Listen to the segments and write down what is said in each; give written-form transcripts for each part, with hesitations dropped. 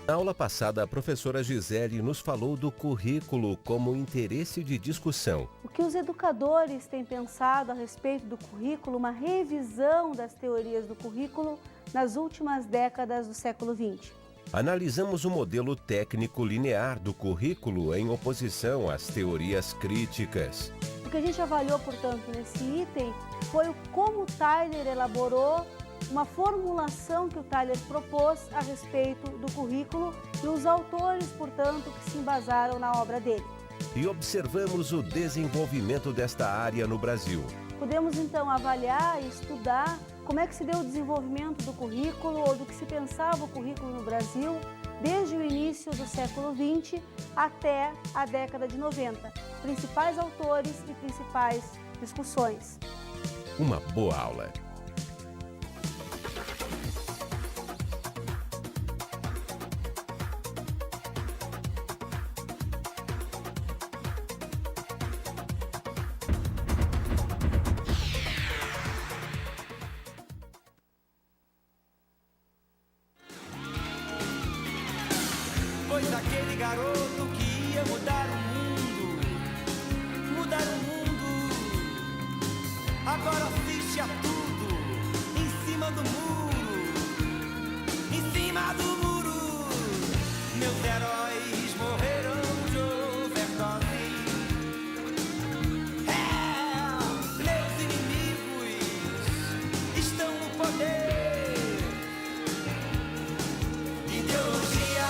Na aula passada, a professora Gisele nos falou do currículo como interesse de discussão. O que os educadores têm pensado a respeito do currículo, uma revisão das teorias do currículo nas últimas décadas do século XX. Analisamos o modelo técnico linear do currículo em oposição às teorias críticas. O que a gente avaliou, portanto, nesse item foi como o Tyler elaborou uma formulação que o Tyler propôs a respeito do currículo e os autores, portanto, que se embasaram na obra dele. E observamos o desenvolvimento desta área no Brasil. Podemos, então, avaliar e estudar como é que se deu o desenvolvimento do currículo ou do que se pensava o currículo no Brasil desde o início do século XX até a década de 90. Principais autores e principais discussões. Uma boa aula. Pois aquele garoto que ia mudar o mundo, agora assiste a tudo em cima do muro, meus heróis morreram de overdose, meus inimigos estão no poder, ideologia.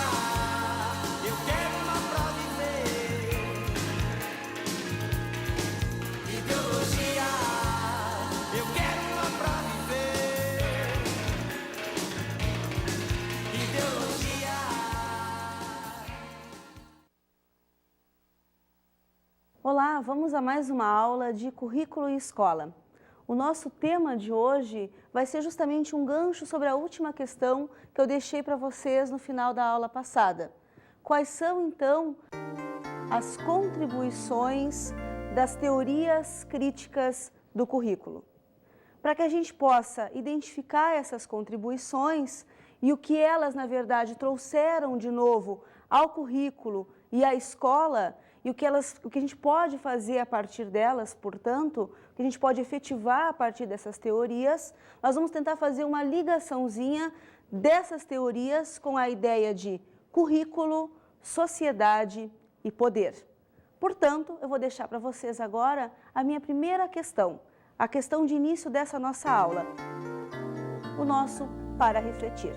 Olá, vamos a mais uma aula de currículo e escola. O nosso tema de hoje vai ser justamente um gancho sobre a última questão que eu deixei para vocês no final da aula passada. Quais são, então, as contribuições das teorias críticas do currículo? Para que a gente possa identificar essas contribuições e o que elas, na verdade, trouxeram de novo ao currículo e à escola, e o que a gente pode fazer a partir delas, portanto, o que a gente pode efetivar a partir dessas teorias, nós vamos tentar fazer uma ligaçãozinha dessas teorias com a ideia de currículo, sociedade e poder. Portanto, eu vou deixar para vocês agora a minha primeira questão, a questão de início dessa nossa aula, o nosso para refletir.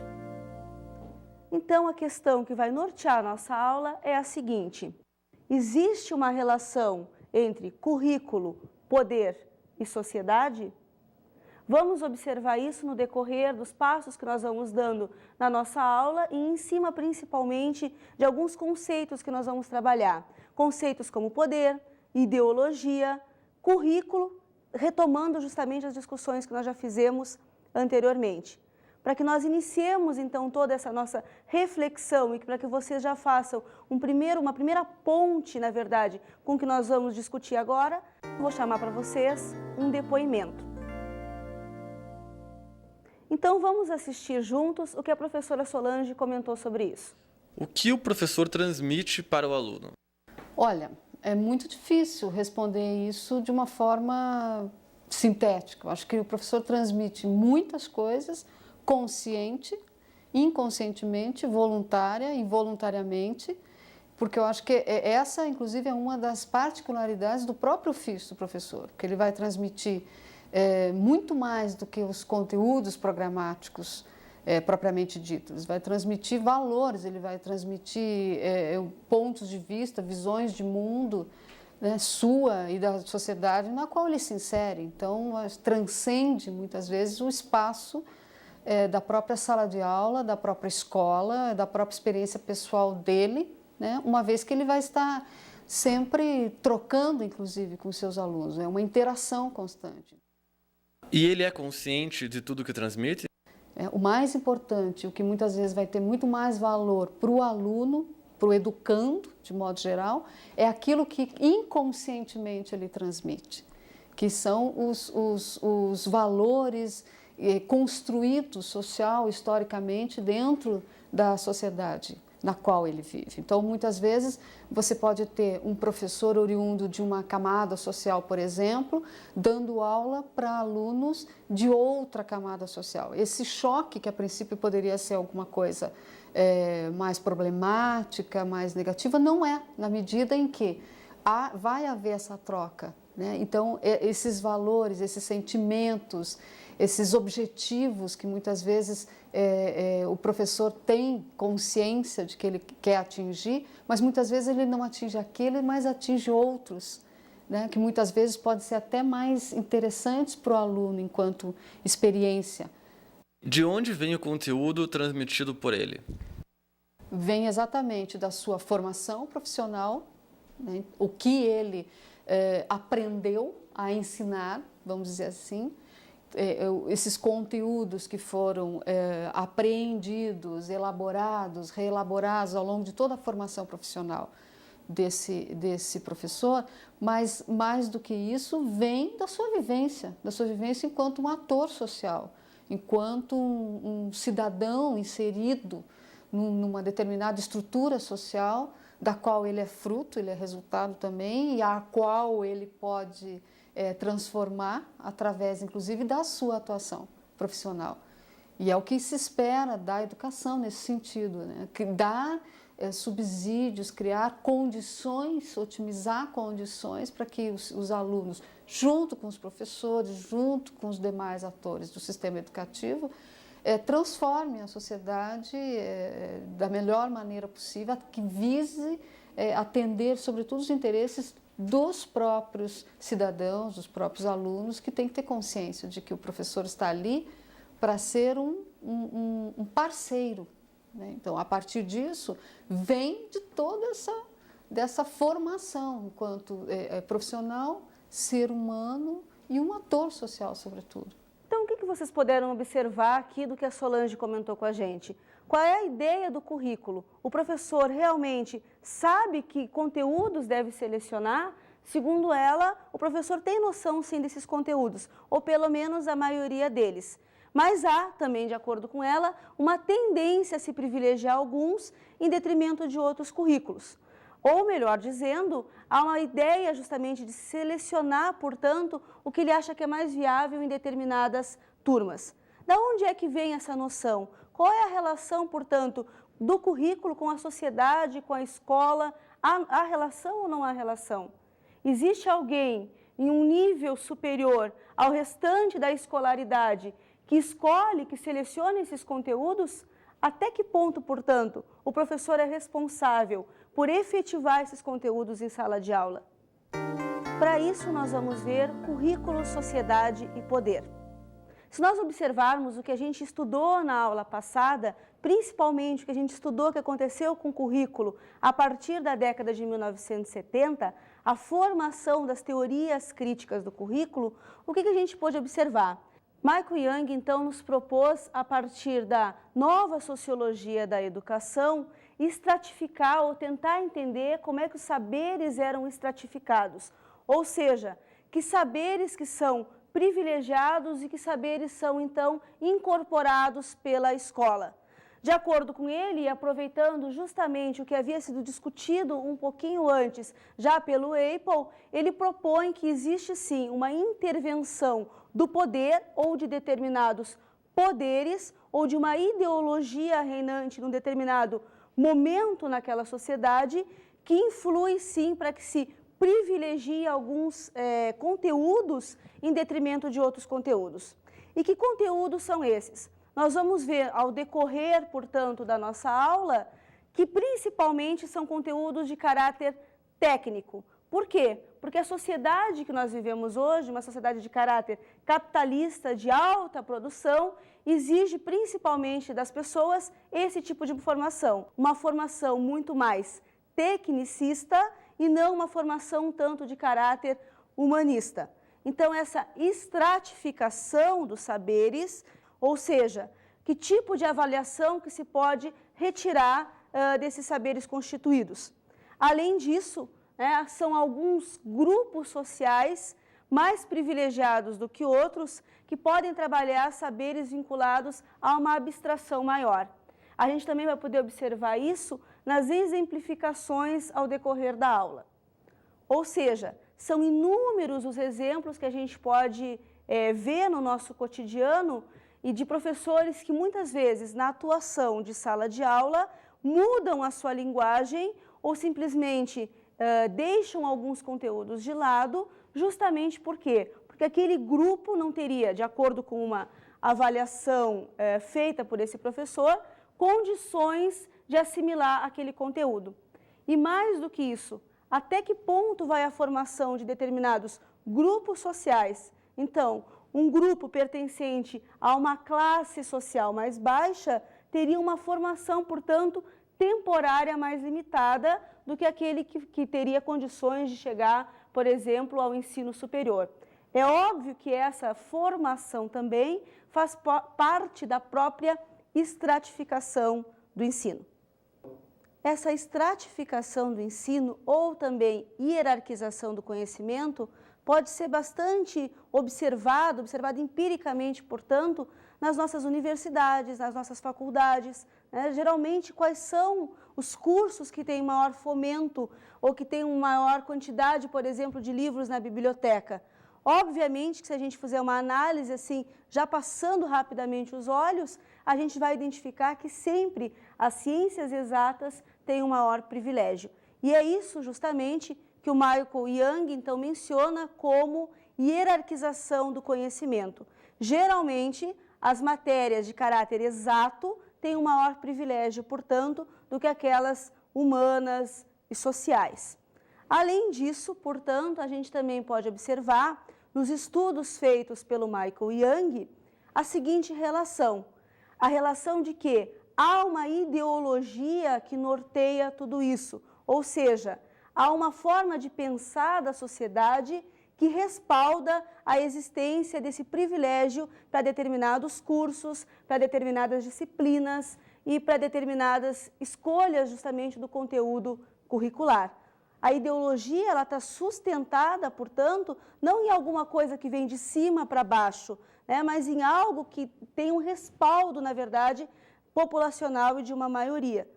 Então, a questão que vai nortear a nossa aula é a seguinte: existe uma relação entre currículo, poder e sociedade? Vamos observar isso no decorrer dos passos que nós vamos dando na nossa aula e em cima principalmente de alguns conceitos que nós vamos trabalhar. Conceitos como poder, ideologia, currículo, retomando justamente as discussões que nós já fizemos anteriormente. Para que nós iniciemos, então, toda essa nossa reflexão e para que vocês já façam uma primeira ponte, na verdade, com o que nós vamos discutir agora, vou chamar para vocês um depoimento. Então, vamos assistir juntos o que a professora Solange comentou sobre isso. O que o professor transmite para o aluno? Olha, é muito difícil responder isso de uma forma sintética. Eu acho que o professor transmite muitas coisas, consciente, inconscientemente, voluntária e voluntariamente, porque eu acho que essa, inclusive, é uma das particularidades do próprio ofício do professor, que ele vai transmitir muito mais do que os conteúdos programáticos propriamente ditos. Ele vai transmitir valores, ele vai transmitir pontos de vista, visões de mundo, né, sua e da sociedade na qual ele se insere. Então, transcende muitas vezes o espaço da própria sala de aula, da própria escola, da própria experiência pessoal dele, né, uma vez que ele vai estar sempre trocando, inclusive, com seus alunos. É uma interação constante. E ele é consciente de tudo que transmite? O mais importante, o que muitas vezes vai ter muito mais valor para o aluno, para o educando, de modo geral, é aquilo que inconscientemente ele transmite, que são os valores construídos social, historicamente, dentro da sociedade na qual ele vive. Então, muitas vezes, você pode ter um professor oriundo de uma camada social, por exemplo, dando aula para alunos de outra camada social. Esse choque, que a princípio poderia ser alguma coisa mais problemática, mais negativa, não é, na medida em que vai haver essa troca, né? Então, esses valores, esses sentimentos, esses objetivos que muitas vezes o professor tem consciência de que ele quer atingir, mas muitas vezes ele não atinge aquele, mas atinge outros, né? Que muitas vezes podem ser até mais interessantes para o aluno enquanto experiência. De onde vem o conteúdo transmitido por ele? Vem exatamente da sua formação profissional, né? O que ele aprendeu a ensinar, vamos dizer assim, esses conteúdos que foram apreendidos, elaborados, reelaborados ao longo de toda a formação profissional desse professor, mas mais do que isso, vem da sua vivência enquanto um ator social, enquanto um cidadão inserido numa determinada estrutura social, da qual ele é fruto, ele é resultado também, e a qual ele pode transformar através, inclusive, da sua atuação profissional. E é o que se espera da educação nesse sentido, né? Que dar subsídios, criar condições, otimizar condições para que os alunos, junto com os professores, junto com os demais atores do sistema educativo, transformem a sociedade da melhor maneira possível, que vise atender, sobretudo, os interesses dos próprios cidadãos, dos próprios alunos, que têm que ter consciência de que o professor está ali para ser um parceiro, né? Então, a partir disso, vem de toda dessa formação enquanto profissional, ser humano e um ator social, sobretudo. Então, o que vocês puderam observar aqui do que a Solange comentou com a gente? Qual é a ideia do currículo? O professor realmente sabe que conteúdos deve selecionar? Segundo ela, o professor tem noção, sim, desses conteúdos, ou pelo menos a maioria deles. Mas há, também de acordo com ela, uma tendência a se privilegiar alguns em detrimento de outros currículos. Ou, melhor dizendo, há uma ideia justamente de selecionar, portanto, o que ele acha que é mais viável em determinadas turmas. Da onde é que vem essa noção? Qual é a relação, portanto, do currículo com a sociedade, com a escola? Há relação ou não há relação? Existe alguém em um nível superior ao restante da escolaridade que escolhe, que seleciona esses conteúdos? Até que ponto, portanto, o professor é responsável por efetivar esses conteúdos em sala de aula? Para isso, nós vamos ver currículo, sociedade e poder. Se nós observarmos o que a gente estudou na aula passada, principalmente o que a gente estudou que aconteceu com o currículo a partir da década de 1970, a formação das teorias críticas do currículo, o que a gente pôde observar? Michael Young, então, nos propôs, a partir da nova sociologia da educação, estratificar ou tentar entender como é que os saberes eram estratificados, ou seja, que saberes que são privilegiados e que saberes são, então, incorporados pela escola. De acordo com ele, e aproveitando justamente o que havia sido discutido um pouquinho antes, já pelo Apple, ele propõe que existe sim uma intervenção do poder ou de determinados poderes ou de uma ideologia reinante num determinado momento naquela sociedade que influi sim para que se privilegie alguns conteúdos em detrimento de outros conteúdos. E que conteúdos são esses? Nós vamos ver ao decorrer, portanto, da nossa aula, que principalmente são conteúdos de caráter técnico. Por quê? Porque a sociedade que nós vivemos hoje, uma sociedade de caráter capitalista, de alta produção, exige principalmente das pessoas esse tipo de formação. Uma formação muito mais tecnicista e não uma formação tanto de caráter humanista. Então, essa estratificação dos saberes, ou seja, que tipo de avaliação que se pode retirar desses saberes constituídos. Além disso, são alguns grupos sociais mais privilegiados do que outros que podem trabalhar saberes vinculados a uma abstração maior. A gente também vai poder observar isso nas exemplificações ao decorrer da aula. Ou seja, são inúmeros os exemplos que a gente pode ver no nosso cotidiano e de professores que muitas vezes na atuação de sala de aula mudam a sua linguagem ou simplesmente deixam alguns conteúdos de lado, justamente por quê? Porque aquele grupo não teria, de acordo com uma avaliação feita por esse professor, condições de assimilar aquele conteúdo. E mais do que isso, até que ponto vai a formação de determinados grupos sociais? Então, um grupo pertencente a uma classe social mais baixa teria uma formação, portanto, temporária mais limitada do que aquele que teria condições de chegar, por exemplo, ao ensino superior. É óbvio que essa formação também faz parte da própria estratificação do ensino. Essa estratificação do ensino ou também hierarquização do conhecimento pode ser bastante observada empiricamente, portanto, nas nossas universidades, nas nossas faculdades. Geralmente, quais são os cursos que têm maior fomento ou que têm uma maior quantidade, por exemplo, de livros na biblioteca? Obviamente que se a gente fizer uma análise assim, já passando rapidamente os olhos, a gente vai identificar que sempre as ciências exatas têm um maior privilégio. E é isso justamente que o Michael Young então menciona como hierarquização do conhecimento. Geralmente, as matérias de caráter exato têm um maior privilégio, portanto, do que aquelas humanas e sociais. Além disso, portanto, a gente também pode observar nos estudos feitos pelo Michael Young a seguinte relação. A relação de que há uma ideologia que norteia tudo isso, ou seja, há uma forma de pensar da sociedade que respalda a existência desse privilégio para determinados cursos, para determinadas disciplinas e para determinadas escolhas justamente do conteúdo curricular. A ideologia está sustentada, portanto, não em alguma coisa que vem de cima para baixo, mas em algo que tem um respaldo, na verdade, populacional e de uma maioria.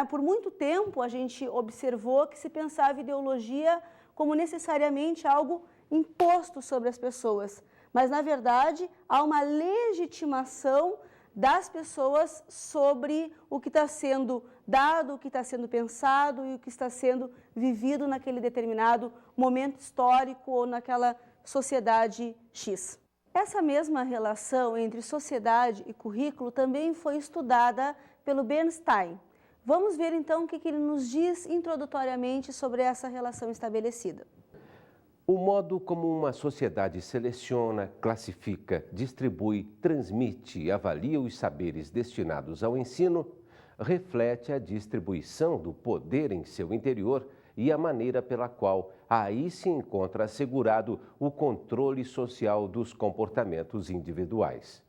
Por muito tempo, a gente observou que se pensava ideologia como necessariamente algo imposto sobre as pessoas, mas, na verdade, há uma legitimação das pessoas sobre o que está sendo dado, o que está sendo pensado e o que está sendo vivido naquele determinado momento histórico ou naquela sociedade X. Essa mesma relação entre sociedade e currículo também foi estudada pelo Bernstein. Vamos ver então o que ele nos diz introdutoriamente sobre essa relação estabelecida. O modo como uma sociedade seleciona, classifica, distribui, transmite e avalia os saberes destinados ao ensino reflete a distribuição do poder em seu interior e a maneira pela qual aí se encontra assegurado o controle social dos comportamentos individuais.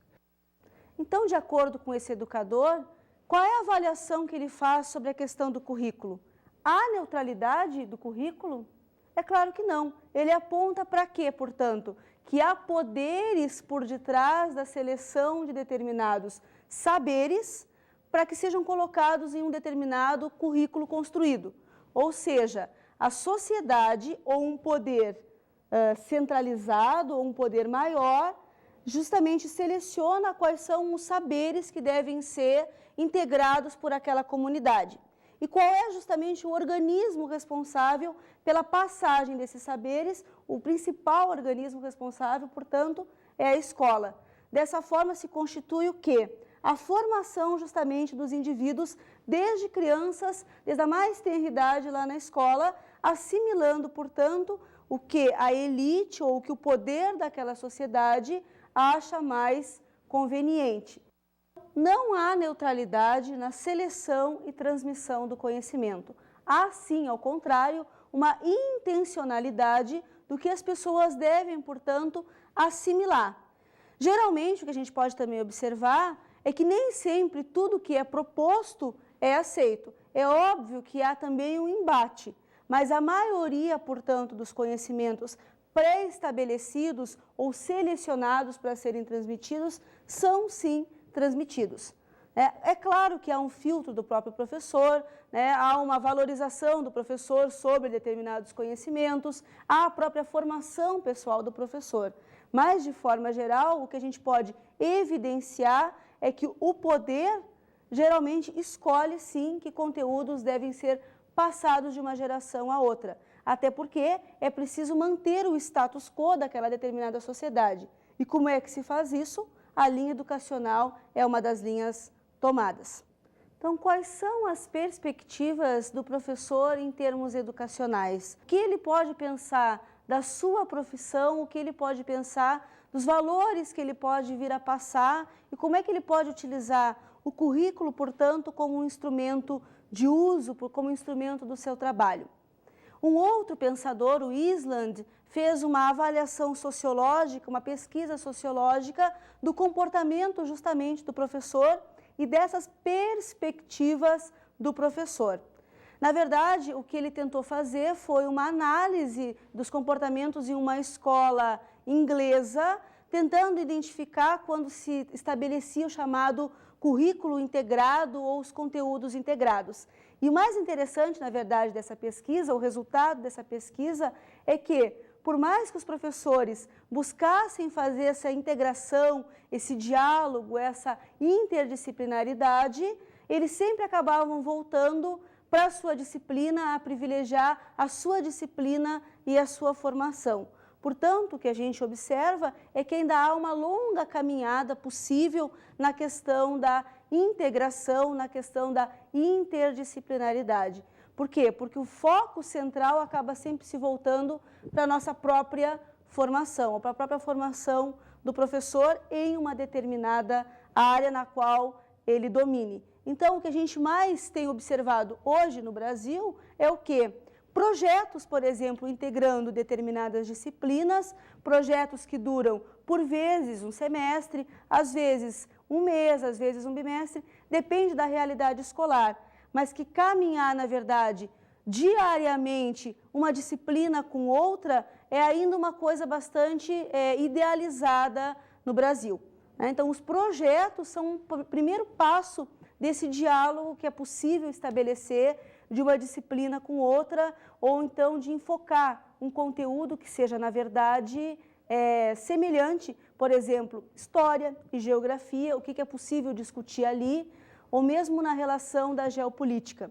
Então, de acordo com esse educador, qual é a avaliação que ele faz sobre a questão do currículo? Há neutralidade do currículo? É claro que não. Ele aponta para quê, portanto? Que há poderes por detrás da seleção de determinados saberes para que sejam colocados em um determinado currículo construído. Ou seja, a sociedade ou um poder centralizado ou um poder maior justamente seleciona quais são os saberes que devem ser integrados por aquela comunidade. E qual é justamente o organismo responsável pela passagem desses saberes? O principal organismo responsável, portanto, é a escola. Dessa forma se constitui o quê? A formação justamente dos indivíduos desde crianças, desde a mais tenra idade lá na escola, assimilando, portanto, o que a elite ou o que o poder daquela sociedade acha mais conveniente. Não há neutralidade na seleção e transmissão do conhecimento. Há, sim, ao contrário, uma intencionalidade do que as pessoas devem, portanto, assimilar. Geralmente, o que a gente pode também observar é que nem sempre tudo que é proposto é aceito. É óbvio que há também um embate, mas a maioria, portanto, dos conhecimentos pré-estabelecidos ou selecionados para serem transmitidos são, sim, transmitidos. É claro que há um filtro do próprio professor, né? Há uma valorização do professor sobre determinados conhecimentos, há a própria formação pessoal do professor. Mas, de forma geral, o que a gente pode evidenciar é que o poder geralmente escolhe, sim, que conteúdos devem ser passados de uma geração a outra. Até porque é preciso manter o status quo daquela determinada sociedade. E como é que se faz isso? A linha educacional é uma das linhas tomadas. Então, quais são as perspectivas do professor em termos educacionais? O que ele pode pensar da sua profissão, o que ele pode pensar dos valores que ele pode vir a passar e como é que ele pode utilizar o currículo, portanto, como um instrumento de uso, como instrumento do seu trabalho. Um outro pensador, o Island, fez uma avaliação sociológica, uma pesquisa sociológica do comportamento justamente do professor e dessas perspectivas do professor. Na verdade, o que ele tentou fazer foi uma análise dos comportamentos em uma escola inglesa, tentando identificar quando se estabelecia o chamado currículo integrado ou os conteúdos integrados. E o mais interessante, na verdade, dessa pesquisa, o resultado dessa pesquisa, é que, por mais que os professores buscassem fazer essa integração, esse diálogo, essa interdisciplinaridade, eles sempre acabavam voltando para a sua disciplina, a privilegiar a sua disciplina e a sua formação. Portanto, o que a gente observa é que ainda há uma longa caminhada possível na questão da integração, na questão da interdisciplinaridade. Por quê? Porque o foco central acaba sempre se voltando para a nossa própria formação, para a própria formação do professor em uma determinada área na qual ele domine. Então, o que a gente mais tem observado hoje no Brasil é o quê? Projetos, por exemplo, integrando determinadas disciplinas, projetos que duram, por vezes, um semestre, às vezes um mês, às vezes um bimestre, depende da realidade escolar, mas que caminhar, na verdade, diariamente, uma disciplina com outra, é ainda uma coisa bastante idealizada no Brasil. Então, os projetos são o primeiro passo desse diálogo que é possível estabelecer de uma disciplina com outra, ou então de enfocar um conteúdo que seja, na verdade, semelhante, por exemplo, história e geografia, o que é possível discutir ali, ou mesmo na relação da geopolítica.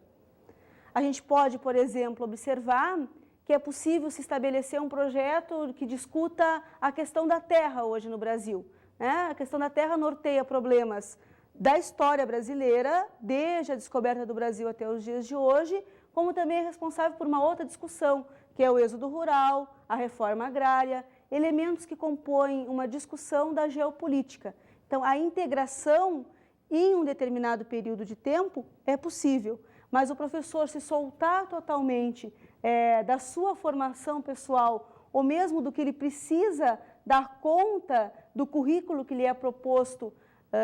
A gente pode, por exemplo, observar que é possível se estabelecer um projeto que discuta a questão da terra hoje no Brasil. A questão da terra norteia problemas da história brasileira, desde a descoberta do Brasil até os dias de hoje, como também é responsável por uma outra discussão, que é o êxodo rural, a reforma agrária, elementos que compõem uma discussão da geopolítica. Então, a integração em um determinado período de tempo é possível, mas o professor se soltar totalmente da sua formação pessoal, ou mesmo do que ele precisa dar conta do currículo que lhe é proposto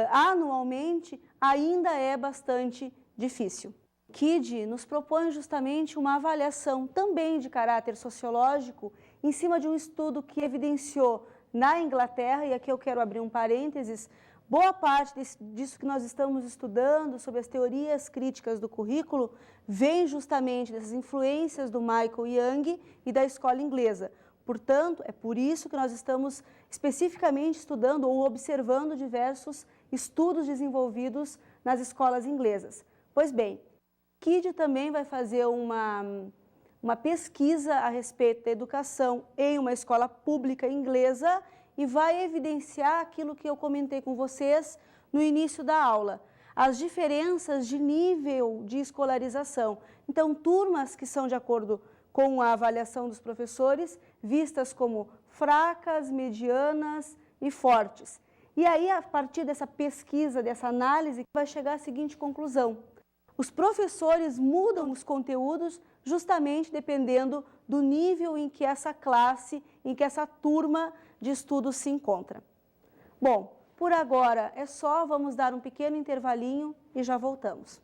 anualmente, ainda é bastante difícil. KID nos propõe justamente uma avaliação também de caráter sociológico em cima de um estudo que evidenciou na Inglaterra, e aqui eu quero abrir um parênteses, boa parte disso que nós estamos estudando sobre as teorias críticas do currículo vem justamente dessas influências do Michael Young e da escola inglesa. Portanto, é por isso que nós estamos especificamente estudando ou observando diversos estudos desenvolvidos nas escolas inglesas. Pois bem, KID também vai fazer uma pesquisa a respeito da educação em uma escola pública inglesa e vai evidenciar aquilo que eu comentei com vocês no início da aula, as diferenças de nível de escolarização. Então, turmas que são de acordo com a avaliação dos professores, vistas como fracas, medianas e fortes. E aí, a partir dessa pesquisa, dessa análise, vai chegar à seguinte conclusão: os professores mudam os conteúdos justamente dependendo do nível em que essa classe, em que essa turma de estudos se encontra. Bom, por agora é só, vamos dar um pequeno intervalinho e já voltamos.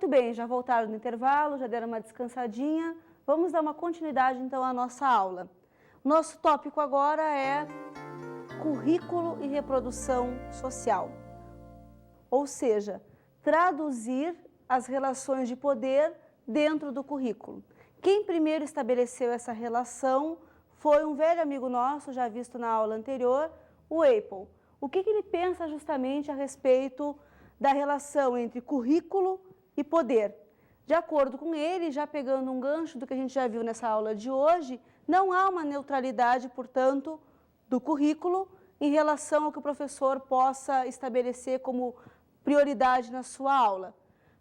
Muito bem, já voltaram do intervalo, já deram uma descansadinha. Vamos dar uma continuidade então à nossa aula. Nosso tópico agora é currículo e reprodução social. Ou seja, traduzir as relações de poder dentro do currículo. Quem primeiro estabeleceu essa relação foi um velho amigo nosso, já visto na aula anterior, o Apel. O que ele pensa justamente a respeito da relação entre currículo e poder? De acordo com ele, já pegando um gancho do que a gente já viu nessa aula de hoje, não há uma neutralidade, portanto, do currículo em relação ao que o professor possa estabelecer como prioridade na sua aula.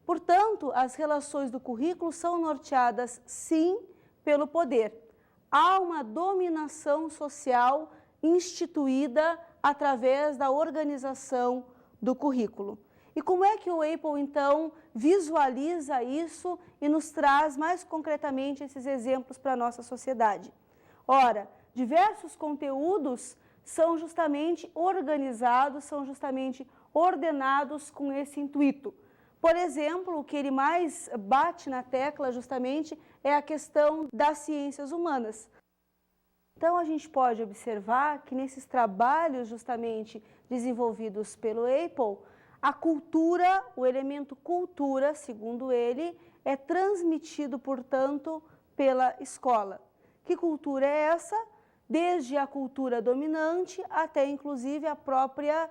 Portanto, as relações do currículo são norteadas, sim, pelo poder. Há uma dominação social instituída através da organização do currículo. E como é que o Apel, então, visualiza isso e nos traz mais concretamente esses exemplos para a nossa sociedade? Ora, diversos conteúdos são justamente organizados, são justamente ordenados com esse intuito. Por exemplo, o que ele mais bate na tecla justamente é a questão das ciências humanas. Então, a gente pode observar que nesses trabalhos justamente desenvolvidos pelo Apel, a cultura, o elemento cultura, segundo ele, é transmitido, portanto, pela escola. Que cultura é essa? Desde a cultura dominante até, inclusive, a própria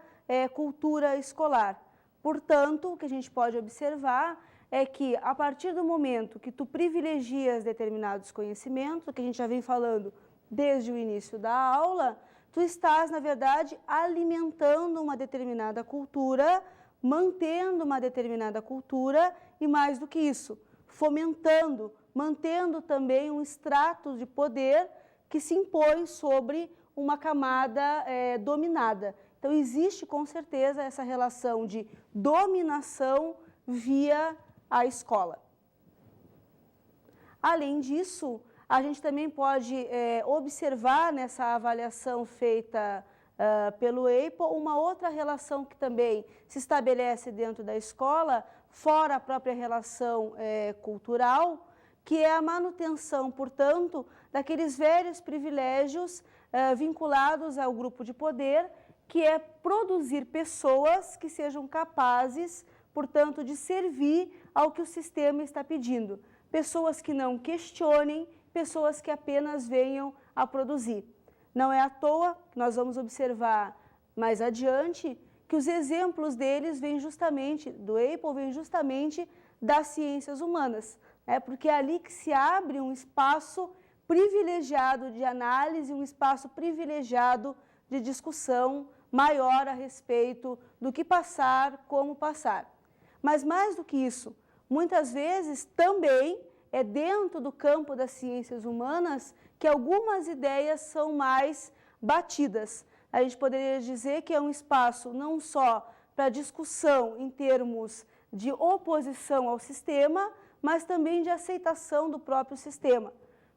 cultura escolar. Portanto, o que a gente pode observar é que, a partir do momento que tu privilegias determinados conhecimentos, o que a gente já vem falando desde o início da aula, tu estás, na verdade, alimentando uma determinada cultura, mantendo uma determinada cultura e, mais do que isso, fomentando, mantendo também um extrato de poder que se impõe sobre uma camada dominada. Então, existe com certeza essa relação de dominação via a escola. Além disso, a gente também pode observar nessa avaliação feita pelo Apel uma outra relação que também se estabelece dentro da escola, fora a própria relação cultural, que é a manutenção, portanto, daqueles velhos privilégios vinculados ao grupo de poder, que é produzir pessoas que sejam capazes, portanto, de servir ao que o sistema está pedindo. Pessoas que não questionem, pessoas que apenas venham a produzir. Não é à toa que nós vamos observar mais adiante que os exemplos deles vêm justamente, do Apel, vêm justamente das ciências humanas, porque é ali que se abre um espaço privilegiado de análise, um espaço privilegiado de discussão maior a respeito do que passar, como passar. Mas mais do que isso, muitas vezes também é dentro do campo das ciências humanas que algumas ideias são mais batidas. A gente poderia dizer que é um espaço não só para discussão em termos de oposição ao sistema, mas também de aceitação do próprio sistema.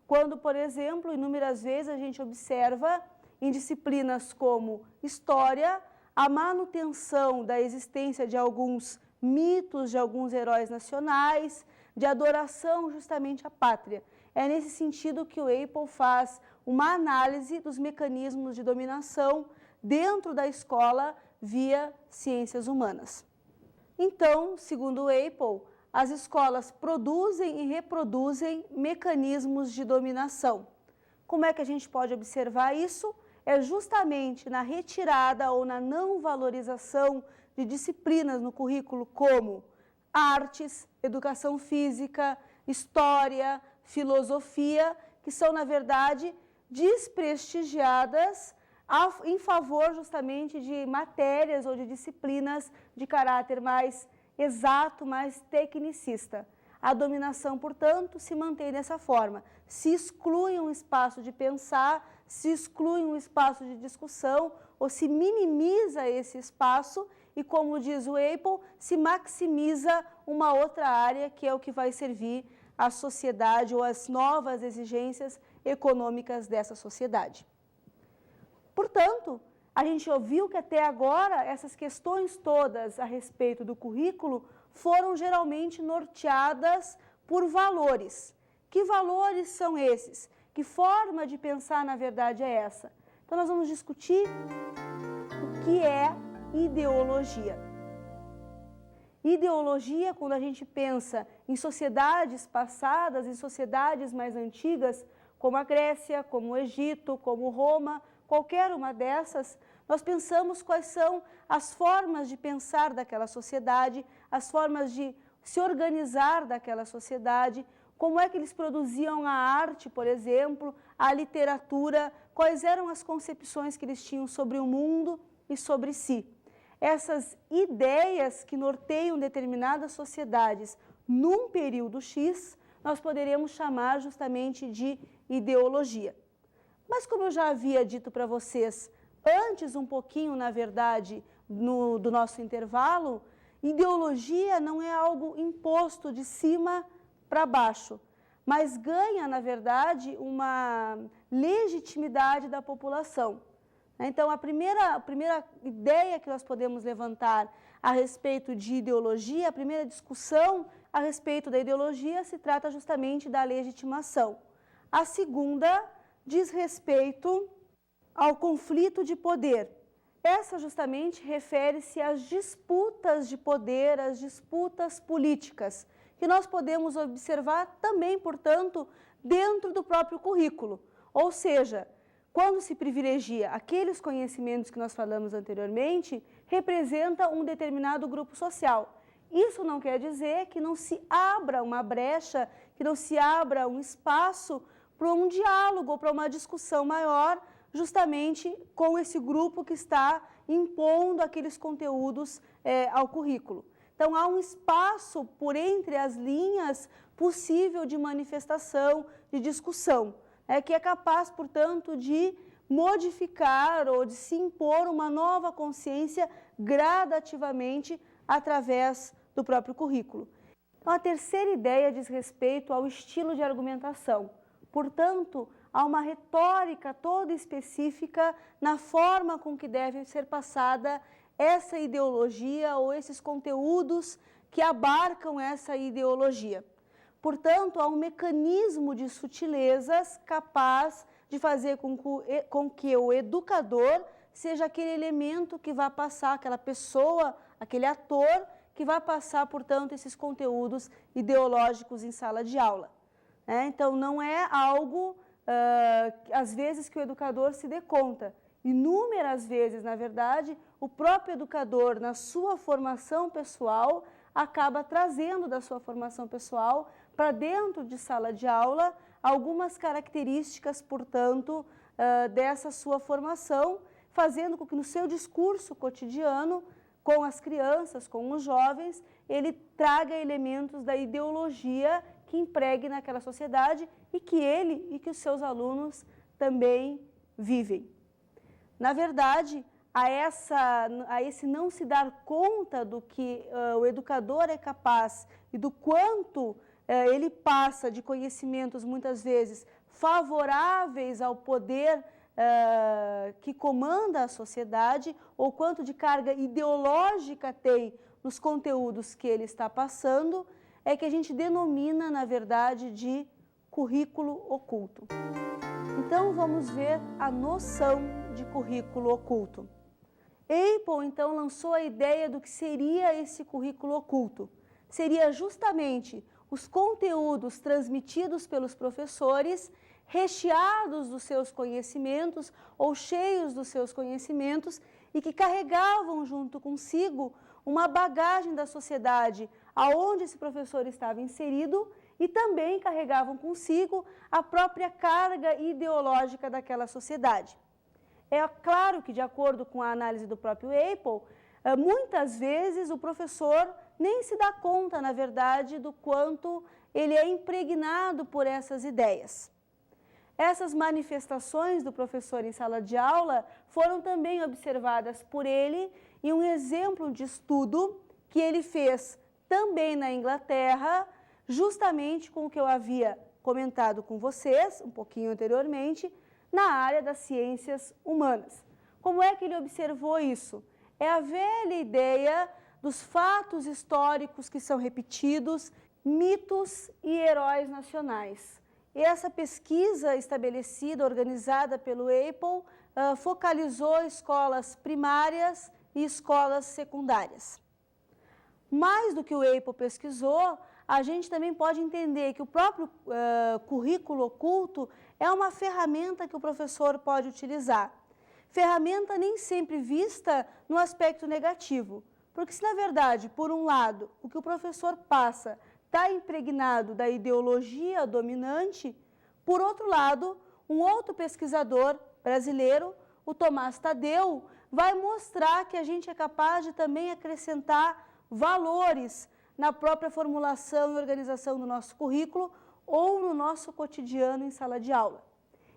Quando, por exemplo, inúmeras vezes a gente observa em disciplinas como história, a manutenção da existência de alguns mitos, de alguns heróis nacionais, de adoração justamente à pátria. É nesse sentido que o Apel faz uma análise dos mecanismos de dominação dentro da escola via ciências humanas. Então, segundo o Apel, as escolas produzem e reproduzem mecanismos de dominação. Como é que a gente pode observar isso? É justamente na retirada ou na não valorização de disciplinas no currículo como artes, educação física, história, filosofia, que são, na verdade, desprestigiadas em favor justamente de matérias ou de disciplinas de caráter mais exato, mais tecnicista. A dominação, portanto, se mantém dessa forma. Se exclui um espaço de pensar, se exclui um espaço de discussão ou se minimiza esse espaço e, como diz o Apel, se maximiza uma outra área que é o que vai servir à sociedade ou às novas exigências econômicas dessa sociedade. Portanto, A gente ouviu que até agora essas questões todas a respeito do currículo foram geralmente norteadas por valores. Que valores são esses? Que forma de pensar, na verdade, é essa? Então, nós vamos discutir o que é ideologia. Ideologia, quando a gente pensa em sociedades passadas, em sociedades mais antigas, como a Grécia, como o Egito, como Roma, qualquer uma dessas, nós pensamos quais são as formas de pensar daquela sociedade, as formas de se organizar daquela sociedade, como é que eles produziam a arte, por exemplo, a literatura, quais eram as concepções que eles tinham sobre o mundo e sobre si. Essas ideias que norteiam determinadas sociedades num período X, nós poderíamos chamar justamente de ideologia. Mas como eu já havia dito para vocês, antes um pouquinho, na verdade, do nosso intervalo, ideologia não é algo imposto de cima para baixo, mas ganha, na verdade, uma legitimidade da população. Então, a primeira ideia que nós podemos levantar a respeito de ideologia, a primeira discussão a respeito da ideologia se trata justamente da legitimação. A segunda diz respeito ao conflito de poder. Essa justamente refere-se às disputas de poder, às disputas políticas, que nós podemos observar também, portanto, dentro do próprio currículo. Ou seja, quando se privilegia aqueles conhecimentos que nós falamos anteriormente, representa um determinado grupo social. Isso não quer dizer que não se abra uma brecha, que não se abra um espaço para um diálogo ou para uma discussão maior, justamente com esse grupo que está impondo aqueles conteúdos ao currículo. Então, há um espaço por entre as linhas possível de manifestação, de discussão, que é capaz, portanto, de modificar ou de se impor uma nova consciência gradativamente através do próprio currículo. Então, a terceira ideia diz respeito ao estilo de argumentação. Portanto, há uma retórica toda específica na forma com que deve ser passada essa ideologia ou esses conteúdos que abarcam essa ideologia. Portanto, há um mecanismo de sutilezas capaz de fazer com que o educador seja aquele elemento que vai passar, aquela pessoa, aquele ator que vai passar, portanto, esses conteúdos ideológicos em sala de aula. Então, não é algo, às vezes, que o educador se dê conta. Inúmeras vezes, na verdade, o próprio educador, na sua formação pessoal, acaba trazendo da sua formação pessoal para dentro de sala de aula algumas características, portanto, dessa sua formação, fazendo com que no seu discurso cotidiano, com as crianças, com os jovens, ele traga elementos da ideologia que empregue naquela sociedade e que ele e que os seus alunos também vivem. Na verdade, a esse não se dar conta do que o educador é capaz e do quanto ele passa de conhecimentos, muitas vezes, favoráveis ao poder que comanda a sociedade, ou quanto de carga ideológica tem nos conteúdos que ele está passando, é que a gente denomina, na verdade, de currículo oculto. Então, vamos ver a noção de currículo oculto. Apel, então, lançou a ideia do que seria esse currículo oculto. Seria justamente os conteúdos transmitidos pelos professores, recheados dos seus conhecimentos ou cheios dos seus conhecimentos e que carregavam junto consigo uma bagagem da sociedade aonde esse professor estava inserido e também carregavam consigo a própria carga ideológica daquela sociedade. É claro que, de acordo com a análise do próprio Apel, muitas vezes o professor nem se dá conta, na verdade, do quanto ele é impregnado por essas ideias. Essas manifestações do professor em sala de aula foram também observadas por ele em um exemplo de estudo que ele fez também na Inglaterra, justamente com o que eu havia comentado com vocês um pouquinho anteriormente, na área das ciências humanas. Como é que ele observou isso? É a velha ideia dos fatos históricos que são repetidos, mitos e heróis nacionais. E essa pesquisa estabelecida, organizada pelo Apple, focalizou escolas primárias e escolas secundárias. Mais do que o Apple pesquisou, a gente também pode entender que o próprio currículo oculto é uma ferramenta que o professor pode utilizar. Ferramenta nem sempre vista no aspecto negativo, porque se na verdade, por um lado, o que o professor passa está impregnado da ideologia dominante, por outro lado, um outro pesquisador brasileiro, o Tomás Tadeu, vai mostrar que a gente é capaz de também acrescentar valores na própria formulação e organização do nosso currículo ou no nosso cotidiano em sala de aula.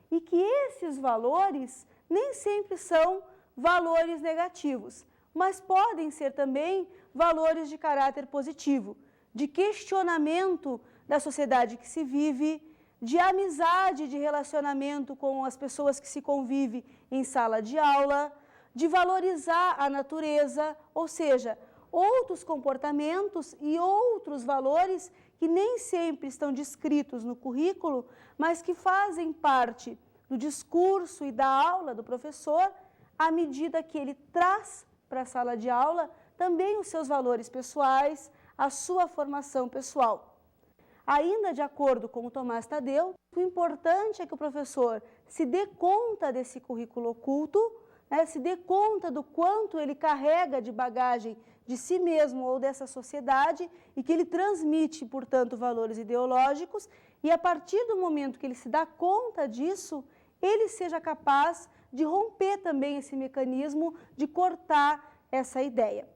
E que esses valores nem sempre são valores negativos, mas podem ser também valores de caráter positivo, de questionamento da sociedade que se vive, de amizade, de relacionamento com as pessoas que se convive em sala de aula, de valorizar a natureza, ou seja, outros comportamentos e outros valores que nem sempre estão descritos no currículo, mas que fazem parte do discurso e da aula do professor, à medida que ele traz para a sala de aula também os seus valores pessoais, a sua formação pessoal. Ainda de acordo com o Tomás Tadeu, o importante é que o professor se dê conta desse currículo oculto, se dê conta do quanto ele carrega de bagagem de si mesmo ou dessa sociedade e que ele transmite, portanto, valores ideológicos e a partir do momento que ele se dá conta disso, ele seja capaz de romper também esse mecanismo de cortar essa ideia.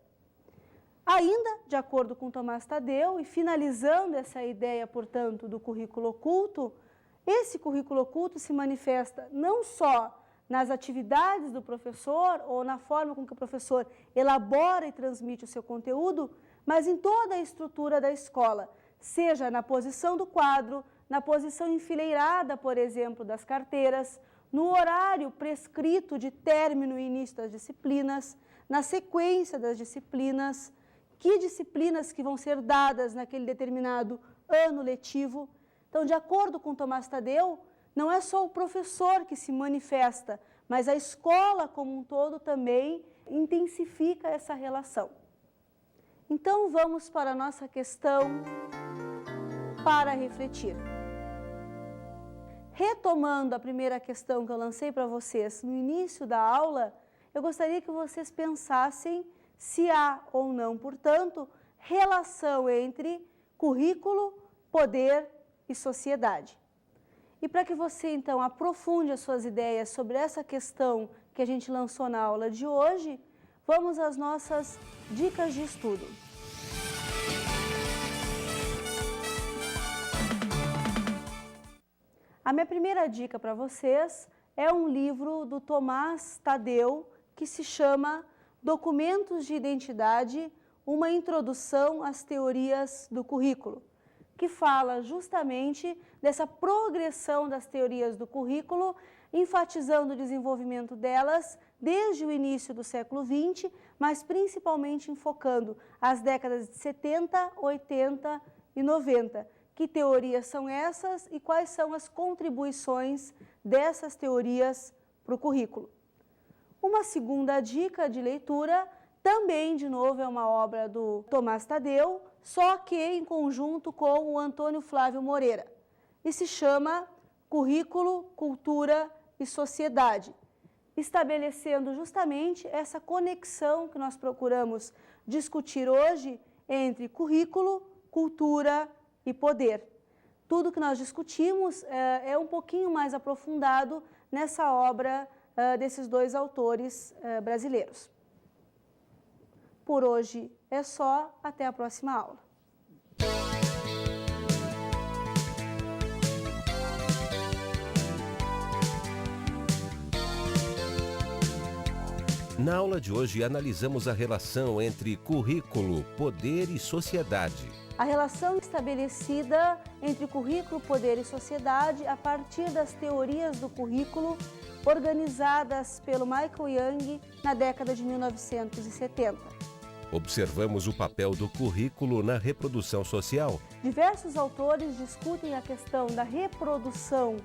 Ainda, de acordo com Tomás Tadeu, e finalizando essa ideia, portanto, do currículo oculto, esse currículo oculto se manifesta não só nas atividades do professor ou na forma com que o professor elabora e transmite o seu conteúdo, mas em toda a estrutura da escola, seja na posição do quadro, na posição enfileirada, por exemplo, das carteiras, no horário prescrito de término e início das disciplinas, na sequência das disciplinas, que disciplinas que vão ser dadas naquele determinado ano letivo. Então, de acordo com Tomás Tadeu, não é só o professor que se manifesta, mas a escola como um todo também intensifica essa relação. Então, vamos para a nossa questão para refletir. Retomando a primeira questão que eu lancei para vocês no início da aula, eu gostaria que vocês pensassem se há ou não, portanto, relação entre currículo, poder e sociedade. E para que você, então, aprofunde as suas ideias sobre essa questão que a gente lançou na aula de hoje, vamos às nossas dicas de estudo. A minha primeira dica para vocês é um livro do Tomás Tadeu que se chama Documentos de Identidade, uma introdução às teorias do currículo, que fala justamente dessa progressão das teorias do currículo, enfatizando o desenvolvimento delas desde o início do século XX, mas principalmente enfocando as décadas de 70, 80 e 90. Que teorias são essas e quais são as contribuições dessas teorias para o currículo? Uma segunda dica de leitura, também, de novo, é uma obra do Tomás Tadeu, só que em conjunto com o Antônio Flávio Moreira, e se chama Currículo, Cultura e Sociedade, estabelecendo justamente essa conexão que nós procuramos discutir hoje entre currículo, cultura e poder. Tudo que nós discutimos é um pouquinho mais aprofundado nessa obra desses dois autores brasileiros. Por hoje é só, até a próxima aula. Na aula de hoje analisamos a relação entre currículo, poder e sociedade. A relação estabelecida entre currículo, poder e sociedade a partir das teorias do currículo organizadas pelo Michael Young na década de 1970. Observamos o papel do currículo na reprodução social. Diversos autores discutem a questão da reprodução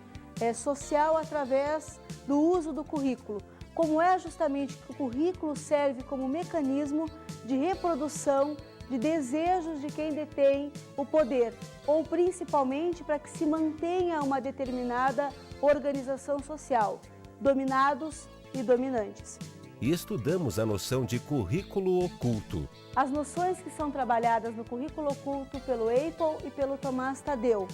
social através do uso do currículo, como é justamente que o currículo serve como mecanismo de reprodução de desejos de quem detém o poder, ou principalmente para que se mantenha uma determinada organização social, dominados e dominantes. E estudamos a noção de currículo oculto. As noções que são trabalhadas no currículo oculto pelo Apple e pelo Tomás Tadeu.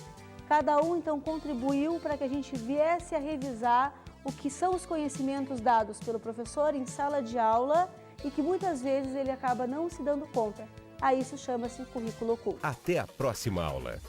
Cada um, então, contribuiu para que a gente viesse a revisar o que são os conhecimentos dados pelo professor em sala de aula e que muitas vezes ele acaba não se dando conta. A isso chama-se currículo oculto. Até a próxima aula.